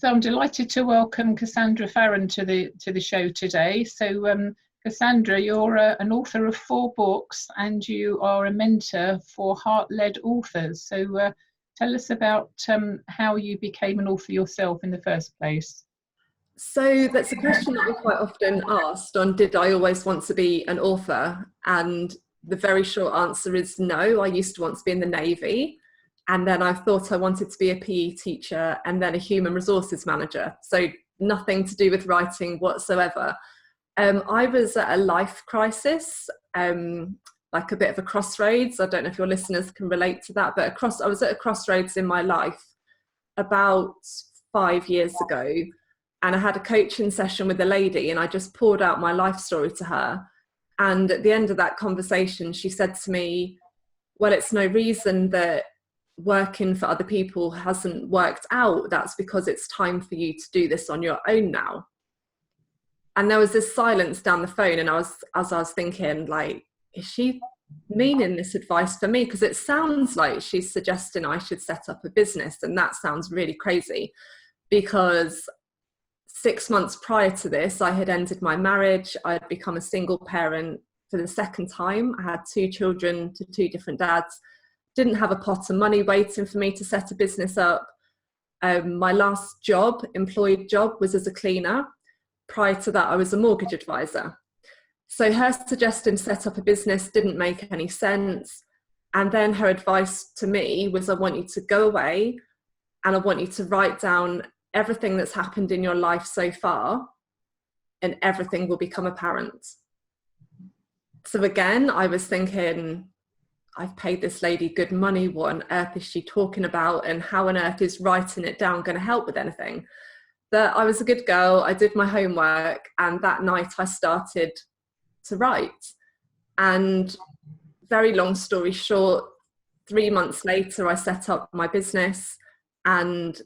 So I'm delighted to welcome Cassandra Farren to the show today. So Cassandra, you're an author of 4 books and you are a mentor for heart-led authors. So tell us about how you became an author yourself in the first place. So that's a question that I'm quite often asked on, did I always want to be an author? And the very short answer is no. I used to want to be in the Navy, and then I thought I wanted to be a PE teacher and then a human resources manager. So nothing to do with writing whatsoever. I was at a life crisis, like a bit of a crossroads. I don't know if your listeners can relate to that, but I was at a crossroads in my life about 5 years ago. And I had a coaching session with a lady and I just poured out my life story to her. And at the end of that conversation, she said to me, well, it's no reason that working for other people hasn't worked out. That's because it's time for you to do this on your own now. And there was this silence down the phone. And as I was thinking, like, is she meaning this advice for me? Because it sounds like she's suggesting I should set up a business. And that sounds really crazy, because 6 months prior to this, I had ended my marriage. I had become a single parent for the second time. I had 2 children to 2 different dads. Didn't have a pot of money waiting for me to set a business up. My last job, employed job, was as a cleaner. Prior to that, I was a mortgage advisor. So her suggestion to set up a business didn't make any sense. And then her advice to me was, I want you to go away and I want you to write down everything that's happened in your life so far, and everything will become apparent. So again, I was thinking, I've paid this lady good money. What on earth is she talking about? And how on earth is writing it down going to help with anything? But I was a good girl. I did my homework. And that night I started to write. And very long story short, 3 months later, I set up my business. And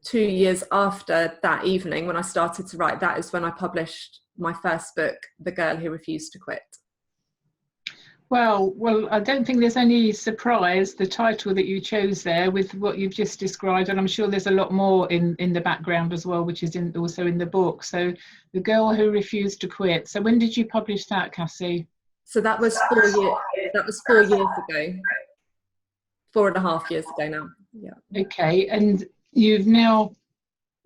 2 years after that evening, when I started to write, that is when I published my first book, The Girl Who Refused to Quit. Well, I don't think there's any surprise, the title that you chose there with what you've just described, and I'm sure there's a lot more in the background as well, which is also in the book. So The Girl Who Refused to Quit. So when did you publish that, Cassie? So that was 4 years. That was 4 years ago. 4.5 years ago now. Yeah. Okay, and you're now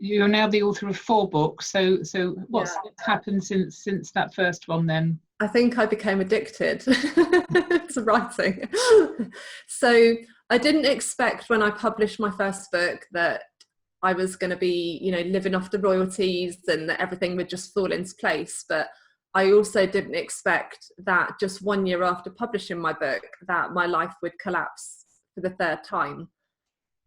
the author of 4 books. So what's happened since that first one then? I think I became addicted to writing. So I didn't expect when I published my first book that I was going to be, living off the royalties and that everything would just fall into place. But I also didn't expect that just 1 year after publishing my book, that my life would collapse for the 3rd time.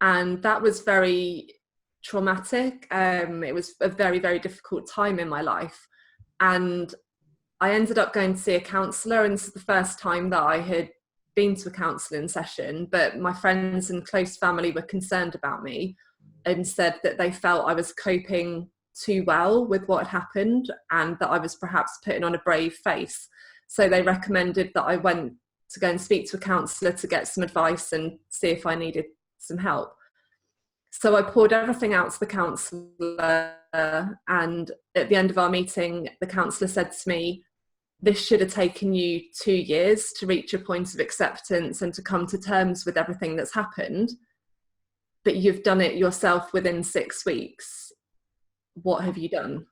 And that was very traumatic. It was a very, very difficult time in my life. And I ended up going to see a counsellor, and this is the first time that I had been to a counselling session, but my friends and close family were concerned about me and said that they felt I was coping too well with what had happened and that I was perhaps putting on a brave face. So they recommended that I went to go and speak to a counsellor to get some advice and see if I needed some help. So I poured everything out to the counsellor, and at the end of our meeting, the counsellor said to me, this should have taken you 2 years to reach a point of acceptance and to come to terms with everything that's happened, but you've done it yourself within 6 weeks. What have you done?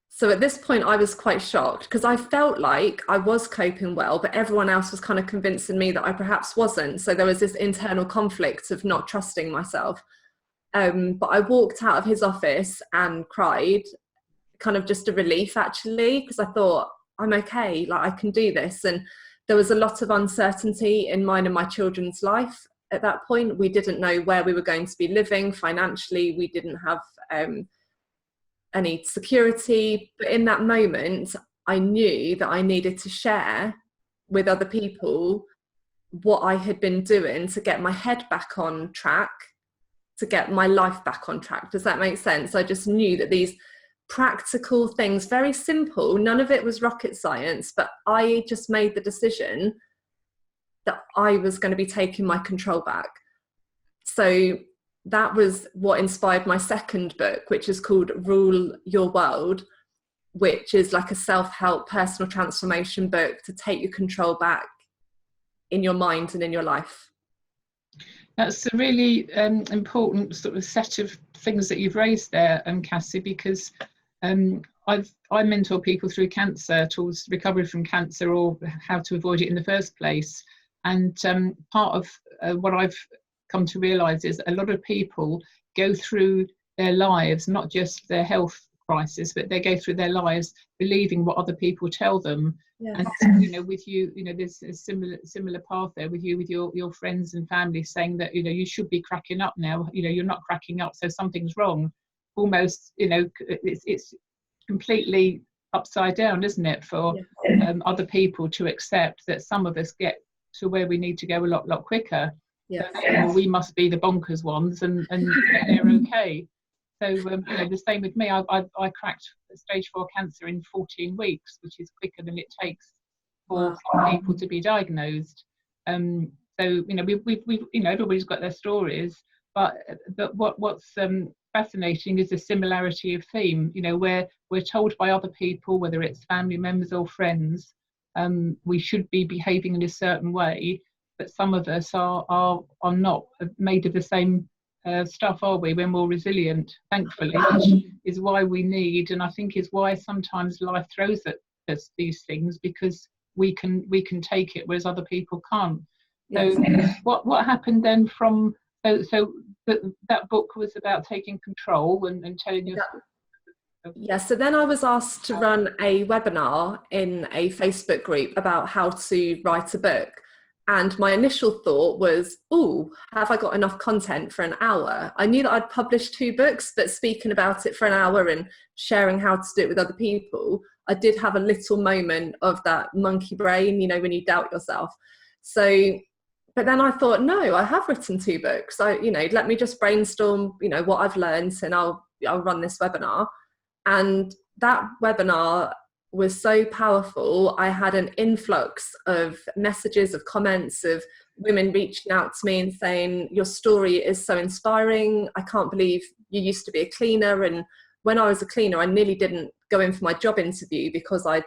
So at this point, I was quite shocked because I felt like I was coping well, but everyone else was kind of convincing me that I perhaps wasn't. So there was this internal conflict of not trusting myself. But I walked out of his office and cried, kind of just a relief actually, because I thought, I'm okay, like I can do this. And there was a lot of uncertainty in mine and my children's life at that point. We didn't know where we were going to be living financially. We didn't have any security. But in that moment, I knew that I needed to share with other people what I had been doing to get my head back on track, to get my life back on track. Does that make sense? I just knew that these practical things, very simple, none of it was rocket science, but I just made the decision that I was going to be taking my control back. So that was what inspired my second book, which is called Rule Your World, which is like a self-help personal transformation book to take your control back in your mind and in your life. That's a really important sort of set of things that you've raised there, Cassie, because I mentor people through cancer, towards recovery from cancer, or how to avoid it in the first place. And part of what I've come to realise is a lot of people go through their lives, not just their health crisis, but they go through their lives believing what other people tell them. Yes. And with you, there's a similar path there with you, with your friends and family saying that you should be cracking up now. You're not cracking up, so something's wrong. Almost, it's completely upside down, isn't it, for other people to accept that some of us get to where we need to go a lot quicker. We must be the bonkers ones, and they're okay. So the same with me. I cracked stage 4 cancer in 14 weeks, which is quicker than it takes for some people to be diagnosed. So we've everybody's got their stories, but what's fascinating is the similarity of theme. Where we're told by other people, whether it's family members or friends, we should be behaving in a certain way, but some of us are not made of the same stuff, are we? We're more resilient, thankfully, which is why we need, and I think is why sometimes life throws at us these things, because we can take it, whereas other people can't. So what happened then from so that book was about taking control and telling your so then I was asked to run a webinar in a Facebook group about how to write a book. And my initial thought was, have I got enough content for an hour? I knew that I'd published 2 books, but speaking about it for an hour and sharing how to do it with other people, I did have a little moment of that monkey brain, when you doubt yourself. So, but then I thought, no, I have written 2 books. Let me just brainstorm, what I've learned, and I'll run this webinar. And that webinar was so powerful. I had an influx of messages, of comments, of women reaching out to me and saying, your story is so inspiring. I can't believe you used to be a cleaner. And when I was a cleaner, I nearly didn't go in for my job interview because I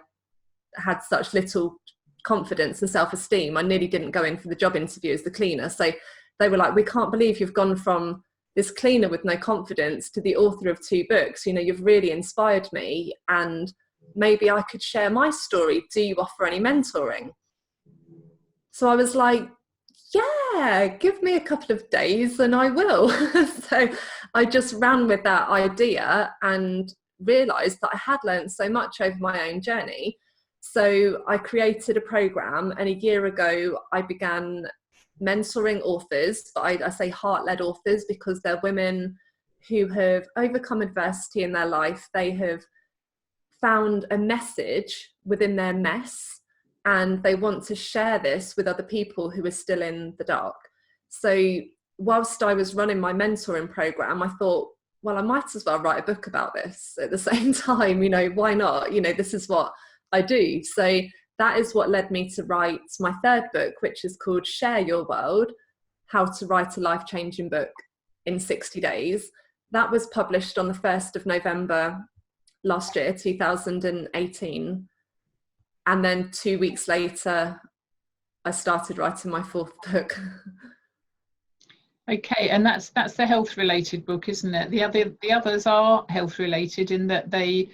had such little confidence and self-esteem. I nearly didn't go in for the job interview as the cleaner. So they were like, we can't believe you've gone from this cleaner with no confidence to the author of 2 books. You've really inspired me, and maybe I could share my story. Do you offer any mentoring? So I was like, yeah, give me a couple of days and I will. So I just ran with that idea and realized that I had learned so much over my own journey. So I created a program, and a year ago I began mentoring authors, but I say heart-led authors because they're women who have overcome adversity in their life. They have found a message within their mess, and they want to share this with other people who are still in the dark. So whilst I was running my mentoring program, I thought, well, I might as well write a book about this at the same time. Why not? This is what I do. So that is what led me to write my 3rd book, which is called Share Your World, How to Write a Life-Changing Book in 60 Days. That was published on the 1st of November last year, 2018. And then 2 weeks later, I started writing my 4th book. Okay, and that's the health-related book, isn't it? The others are health-related in that they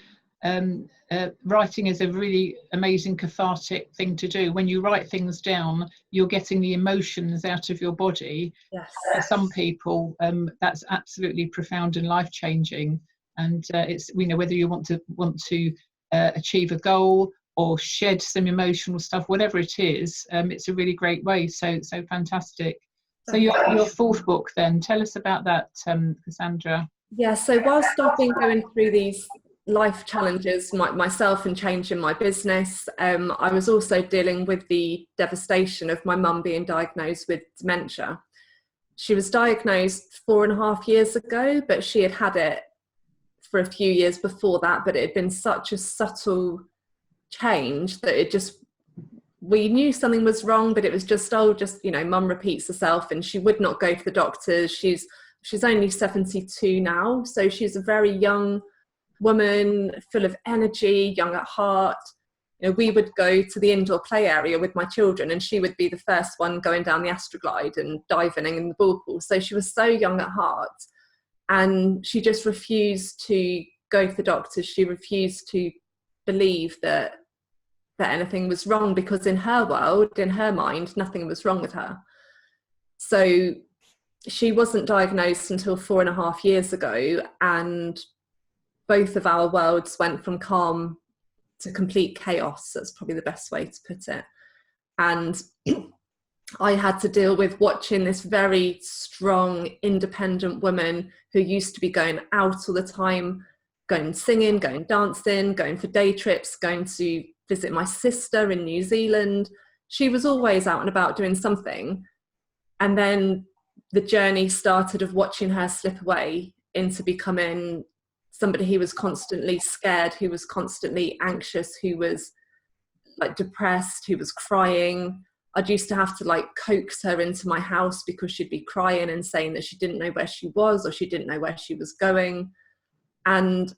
writing is a really amazing cathartic thing to do. When you write things down, you're getting the emotions out of your body. Yes. For some people, that's absolutely profound and life-changing. And it's whether you want to achieve a goal or shed some emotional stuff, whatever it is, it's a really great way. So fantastic. So your 4th book, then, tell us about that, Cassandra. Yeah. So whilst I've been going through these life challenges myself and changing my business, I was also dealing with the devastation of my mum being diagnosed with dementia. She was diagnosed 4.5 years ago, but she had it for a few years before that, but it had been such a subtle change that we knew something was wrong, but it was just mum repeats herself, and she would not go to the doctors. She's she's only 72 now, so she's a very young woman, full of energy, young at heart. You know, we would go to the indoor play area with my children, and she would be the first one going down the Astroglide and diving in the ball pool. So she was so young at heart, and she just refused to go to the doctors. She refused to believe that anything was wrong, because in her world, in her mind, nothing was wrong with her. So she wasn't diagnosed until 4.5 years ago, and both of our worlds went from calm to complete chaos. That's probably the best way to put it. And I had to deal with watching this very strong, independent woman who used to be going out all the time, going singing, going dancing, going for day trips, going to visit my sister in New Zealand. She was always out and about doing something. And then the journey started of watching her slip away into becoming somebody who was constantly scared, who was constantly anxious, who was like depressed, who was crying. I'd used to have to like coax her into my house because she'd be crying and saying that she didn't know where she was, or she didn't know where she was going. And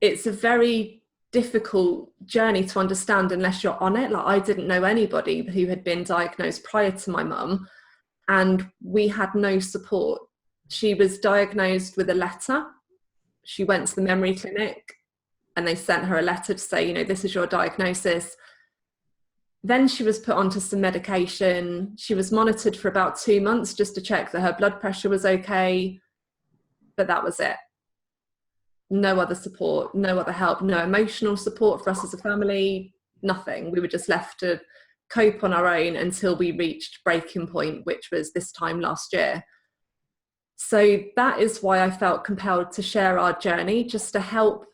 it's a very difficult journey to understand unless you're on it. Like, I didn't know anybody who had been diagnosed prior to my mum, and we had no support. She was diagnosed with a letter. She went to the memory clinic and they sent her a letter to say, you know, this is your diagnosis. Then she was put onto some medication. She was monitored for about 2 months just to check that her blood pressure was okay. But that was it. No other support, no other help, no emotional support for us as a family, nothing. We were just left to cope on our own until we reached breaking point, which was this time last year. So that is why I felt compelled to share our journey, just to help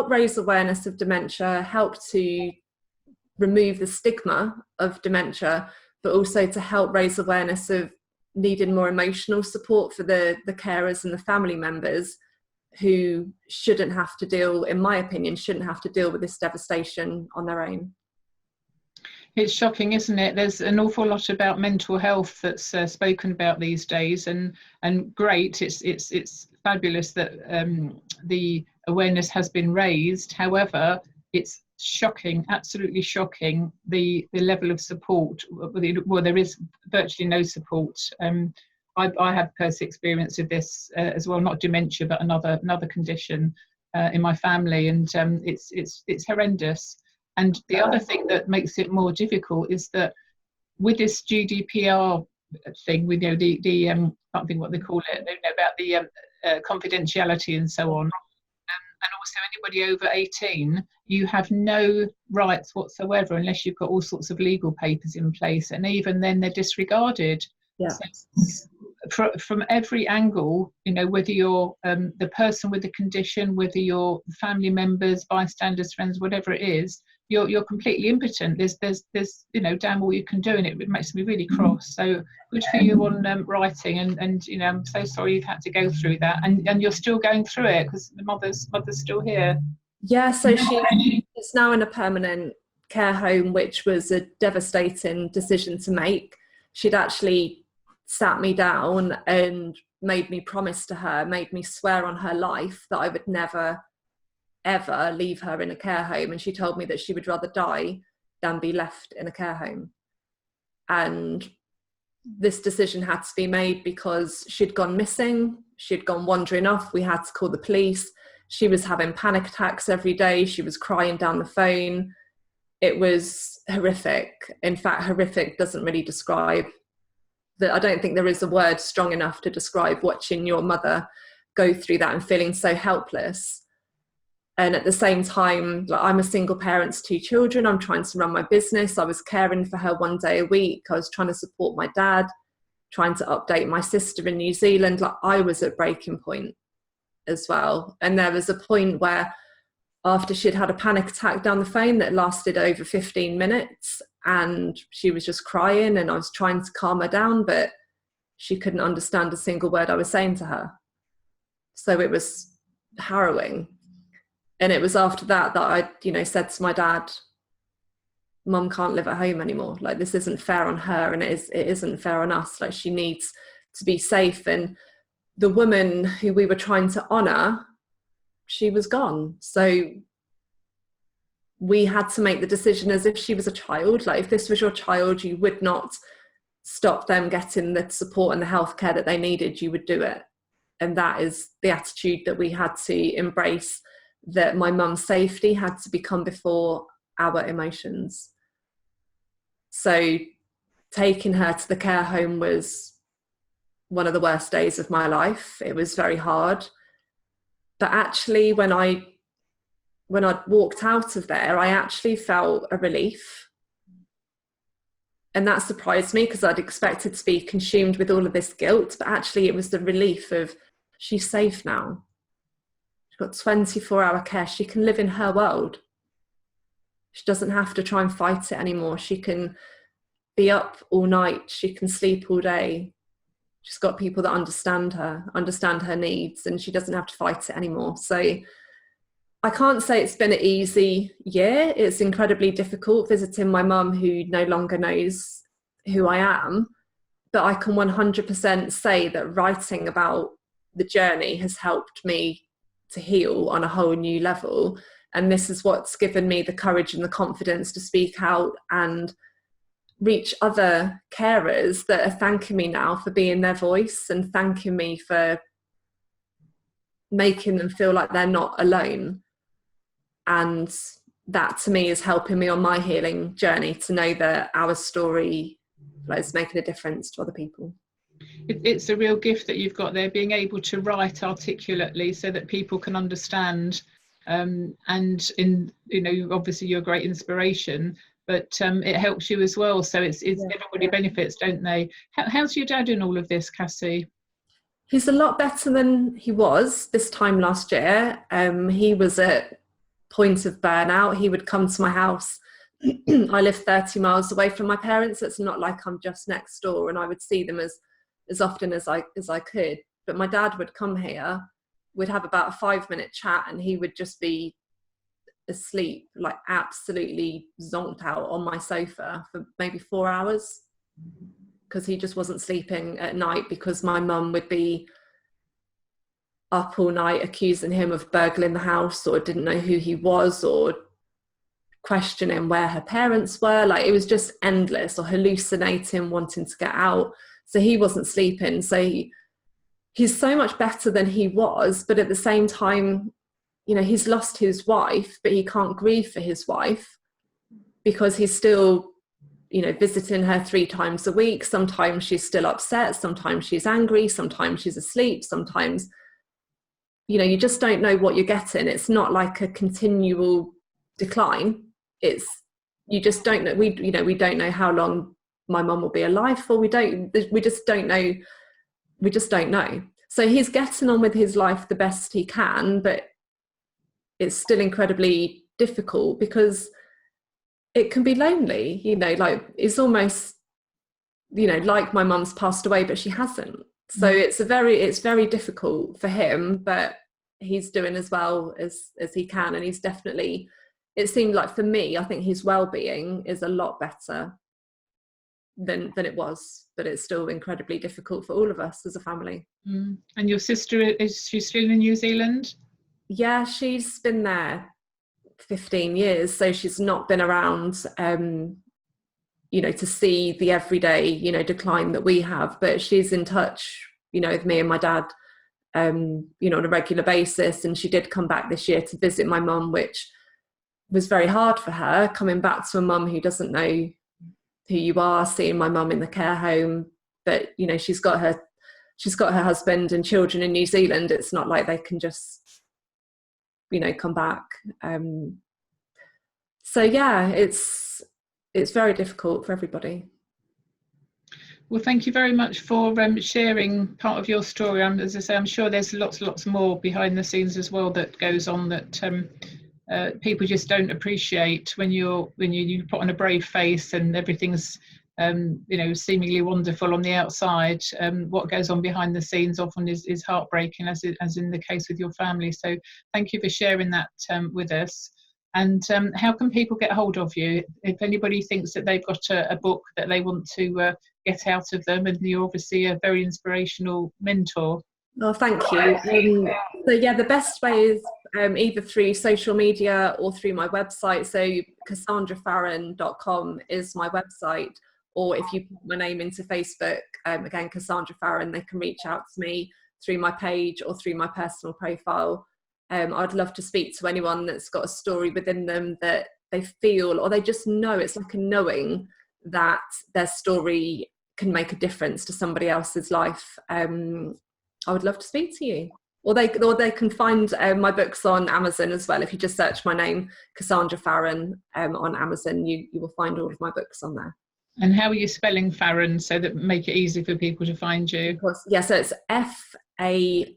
raise awareness of dementia, help to remove the stigma of dementia, but also to help raise awareness of needing more emotional support for the carers and the family members who shouldn't have to deal, in my opinion, shouldn't have to deal with this devastation on their own. It's shocking, isn't it? There's an awful lot about mental health that's spoken about these days, and great. It's fabulous that the awareness has been raised. However, it's shocking, absolutely shocking, the level of support. Well, there is virtually no support. I had personal experience of this as well, not dementia, but another condition in my family, and it's horrendous. And the other thing that makes it more difficult is that with this GDPR thing, we know the I can't think what they call it, about the confidentiality and so on. And also anybody over 18, you have no rights whatsoever unless you've got all sorts of legal papers in place, and even then they're disregarded. Yeah. So from every angle, you know, whether you're the person with the condition, whether you're family members, bystanders, friends, whatever it is, you're completely impotent. There's you know, damn all you can do, and it makes me really cross. So good for you on writing, and you know, I'm so sorry you've had to go through that, and you're still going through it because the mother's still here. Yeah, so she is now in a permanent care home, which was a devastating decision to make. She'd actually sat me down and made me promise to her, made me swear on her life that I would never ever leave her in a care home, and she told me that she would rather die than be left in a care home. And this decision had to be made because she'd gone missing, she'd gone wandering off, we had to call the police, she was having panic attacks every day, she was crying down the phone. It was horrific. In fact, horrific doesn't really describe that. I don't think there is a word strong enough to describe watching your mother go through that and feeling so helpless. And at the same time, like, I'm a single parent to 2 children. I'm trying to run my business. I was caring for her 1 day a week. I was trying to support my dad, trying to update my sister in New Zealand. Like, I was at breaking point as well. And there was a point where, after she'd had a panic attack down the phone that lasted over 15 minutes, and she was just crying, and I was trying to calm her down, but she couldn't understand a single word I was saying to her. So it was harrowing. And it was after that I, you know, said to my dad, Mum can't live at home anymore. Like, this isn't fair on her, and it isn't fair on us. Like, she needs to be safe. And the woman who we were trying to honour, she was gone. So we had to make the decision as if she was a child. Like, if this was your child, you would not stop them getting the support and the healthcare that they needed. You would do it. And that is the attitude that we had to embrace, that my mum's safety had to become before our emotions. So taking her to the care home was one of the worst days of my life. It was very hard. But actually, when I walked out of there, I actually felt a relief. And that surprised me, because I'd expected to be consumed with all of this guilt. But actually, it was the relief of, she's safe now. She's got 24-hour care. She can live in her world. She doesn't have to try and fight it anymore. She can be up all night. She can sleep all day. She's got people that understand her needs, and she doesn't have to fight it anymore. So I can't say it's been an easy year. It's incredibly difficult visiting my mum, who no longer knows who I am. But I can 100% say that writing about the journey has helped me to heal on a whole new level. And this is what's given me the courage and the confidence to speak out and reach other carers that are thanking me now for being their voice, and thanking me for making them feel like they're not alone. And that, to me, is helping me on my healing journey, to know that our story is making a difference to other people. It's a real gift that you've got there, being able to write articulately so that people can understand. And obviously you're a great inspiration, but it helps you as well. So it's everybody benefits, don't they? How's your dad in all of this, Cassie? He's a lot better than he was this time last year. He was at point of burnout. He would come to my house. I live 30 miles away from my parents. It's not like I'm just next door, and I would see them as often as I could. But my dad would come here. We'd have about a 5-minute chat, and he would just be asleep, like absolutely zonked out on my sofa for maybe 4 hours, because he just wasn't sleeping at night, because my mum would be up all night accusing him of burgling the house, or didn't know who he was, or questioning where her parents were. Like, it was just endless, or hallucinating, wanting to get out. So he wasn't sleeping. So he's so much better than he was, but at the same time, he's lost his wife, but he can't grieve for his wife, because he's still, visiting her 3 times a week. Sometimes she's still upset. Sometimes she's angry. Sometimes she's asleep. Sometimes, you just don't know what you're getting. It's not like a continual decline. You just don't know. We don't know how long my mum will be alive for. We just don't know. We just don't know. So he's getting on with his life the best he can, but it's still incredibly difficult, because it can be lonely, it's almost, like my mum's passed away, but she hasn't. So it's very difficult for him, but he's doing as well as he can. And he's definitely, it seemed like, for me, I think his well-being is a lot better than it was, but it's still incredibly difficult for all of us as a family. And your sister, is she still in New Zealand? Yeah, she's been there 15 years, so she's not been around to see the everyday decline that we have, but she's in touch with me and my dad on a regular basis. And she did come back this year to visit my mum, which was very hard for her, coming back to a mum who doesn't know who you are, seeing my mum in the care home. But she's got her husband and children in New Zealand. It's not like they can just come back. So yeah, it's very difficult for everybody. Well, thank you very much for sharing part of your story. As I say, I'm sure there's lots more behind the scenes as well that goes on that people just don't appreciate when you put on a brave face and everything's seemingly wonderful on the outside. What goes on behind the scenes often is heartbreaking, as in the case with your family. So thank you for sharing that with us. And how can people get hold of you if anybody thinks that they've got a book that they want to get out of them? And you're obviously a very inspirational mentor. Oh, thank you. So yeah, the best way is either through social media or through my website. So CassandraFarren.com is my website, or if you put my name into Facebook, again, Cassandra Farren, they can reach out to me through my page or through my personal profile. I'd love to speak to anyone that's got a story within them that they feel, or they just know, it's like a knowing that their story can make a difference to somebody else's life. I would love to speak to you. Or they can find my books on Amazon as well. If you just search my name, Cassandra Farren, on Amazon, you will find all of my books on there. And how are you spelling Farren so that make it easy for people to find you? Of course, yeah, so it's Farren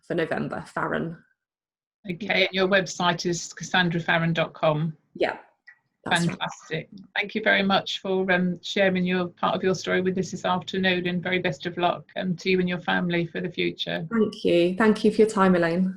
for November, Farren. Okay, and your website is CassandraFarren.com. Yeah. Fantastic. Right. Thank you very much for sharing your part of your story with us this afternoon, and very best of luck to you and your family for the future. Thank you. Thank you for your time, Elaine.